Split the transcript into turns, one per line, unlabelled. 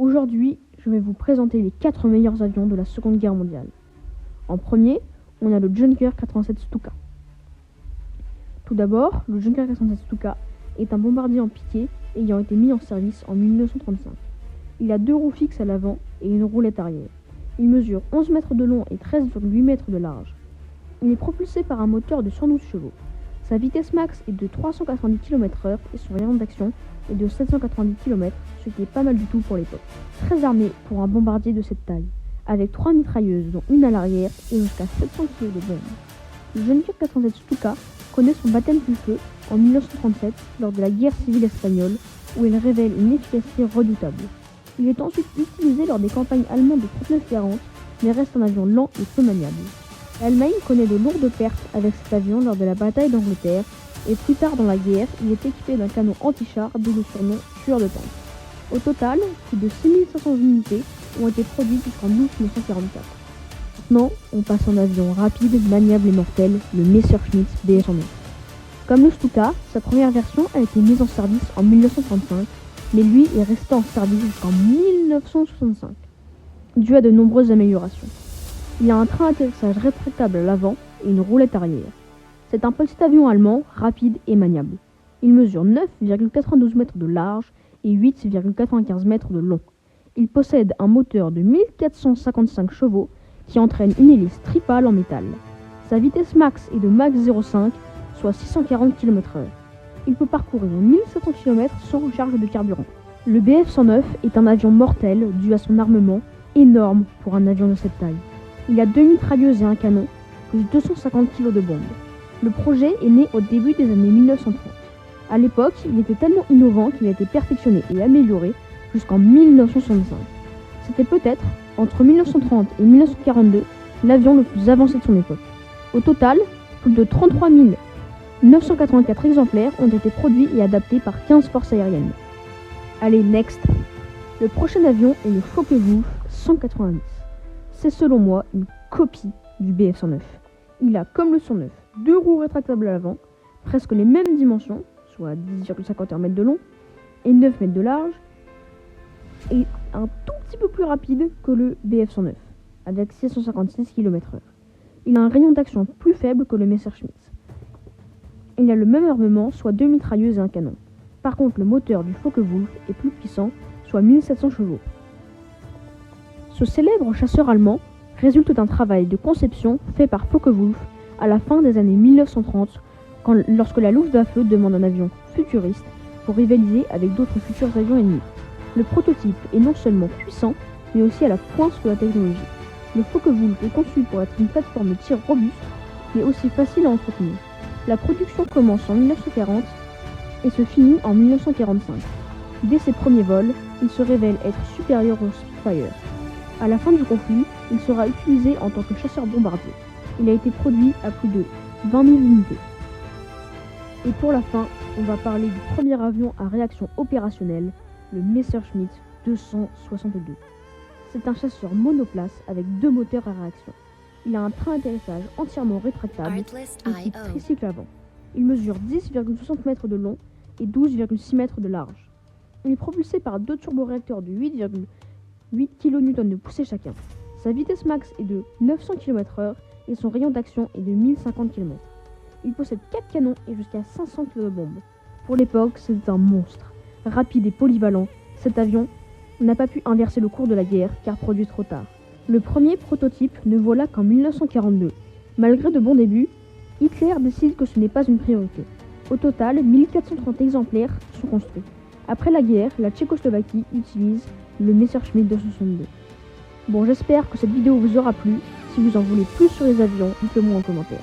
Aujourd'hui, je vais vous présenter les 4 meilleurs avions de la Seconde Guerre mondiale. En premier, on a le Junker 87 Stuka. Tout d'abord, le Junker 87 Stuka est un bombardier en piqué ayant été mis en service en 1935. Il a 2 roues fixes à l'avant et une roulette arrière. Il mesure 11 mètres de long et 13,8 mètres de large. Il est propulsé par un moteur de 112 chevaux. Sa vitesse max est de 390 km/h et son rayon d'action est de 790 km, ce qui est pas mal du tout pour l'époque. Très armé pour un bombardier de cette taille, avec 3 mitrailleuses dont une à l'arrière et jusqu'à 700 kg de bombes. Le Junker 87 Stuka connaît son baptême du feu en 1937 lors de la guerre civile espagnole où il révèle une efficacité redoutable. Il est ensuite utilisé lors des campagnes allemandes de 39-40 mais reste un avion lent et peu maniable. L'Allemagne connaît de lourdes pertes avec cet avion lors de la bataille d'Angleterre et plus tard dans la guerre, il est équipé d'un canon anti-char d'où le surnom tueur de tanks. Au total, plus de 6500 unités ont été produites jusqu'en août 1944. Maintenant, on passe en avion rapide, maniable et mortel, le Messerschmitt Bf-109. Comme le Stuka, sa première version a été mise en service en 1935, mais lui est resté en service jusqu'en 1965, dû à de nombreuses améliorations. Il a un train d'atterrissage rétractable à l'avant et une roulette arrière. C'est un petit avion allemand, rapide et maniable. Il mesure 9,92 mètres de large et 8,95 mètres de long. Il possède un moteur de 1455 chevaux qui entraîne une hélice tripale en métal. Sa vitesse max est de Mach 0,5, soit 640 km/h. Il peut parcourir 1700 km sans recharge de carburant. Le Bf-109 est un avion mortel dû à son armement énorme pour un avion de cette taille. Il a 2 mitrailleuses et un canon, plus 250 kg de bombes. Le projet est né au début des années 1930. À l'époque, il était tellement innovant qu'il a été perfectionné et amélioré jusqu'en 1965. C'était peut-être, entre 1930 et 1942, l'avion le plus avancé de son époque. Au total, plus de 33 984 exemplaires ont été produits et adaptés par 15 forces aériennes. Allez, next. Le prochain avion est le Focke-Wulf 190. C'est selon moi une copie du Bf-109. Il a, comme le 109, 2 roues rétractables à l'avant, presque les mêmes dimensions, soit 10,51 mètres de long et 9 mètres de large, et un tout petit peu plus rapide que le Bf-109, avec 656 km/h. Il a un rayon d'action plus faible que le Messerschmitt. Il a le même armement, soit 2 mitrailleuses et un canon. Par contre, le moteur du Focke-Wulf est plus puissant, soit 1700 chevaux. Ce célèbre chasseur allemand résulte d'un travail de conception fait par Focke-Wulf à la fin des années 1930, lorsque la Luftwaffe demande un avion futuriste pour rivaliser avec d'autres futurs avions ennemis. Le prototype est non seulement puissant, mais aussi à la pointe de la technologie. Le Focke-Wulf est conçu pour être une plateforme de tir robuste, mais aussi facile à entretenir. La production commence en 1940 et se finit en 1945. Dès ses premiers vols, il se révèle être supérieur au Spitfire. À la fin du conflit, il sera utilisé en tant que chasseur-bombardier. Il a été produit à plus de 20 000 unités. Et pour la fin, on va parler du premier avion à réaction opérationnelle, le Messerschmitt 262. C'est un chasseur monoplace avec 2 moteurs à réaction. Il a un train d'atterrissage entièrement rétractable et qui tricycle avant. Il mesure 10,60 mètres de long et 12,6 mètres de large. Il est propulsé par 2 turboréacteurs de 8,8 kN de poussée chacun. Sa vitesse max est de 900 km/h et son rayon d'action est de 1050 km. Il possède 4 canons et jusqu'à 500 kg de bombes. Pour l'époque, c'est un monstre. Rapide et polyvalent, cet avion n'a pas pu inverser le cours de la guerre car produit trop tard. Le premier prototype ne vola qu'en 1942. Malgré de bons débuts, Hitler décide que ce n'est pas une priorité. Au total, 1430 exemplaires sont construits. Après la guerre, la Tchécoslovaquie utilise le Messerschmitt 262. Bon, j'espère que cette vidéo vous aura plu. Si vous en voulez plus sur les avions, dites-le moi en commentaire.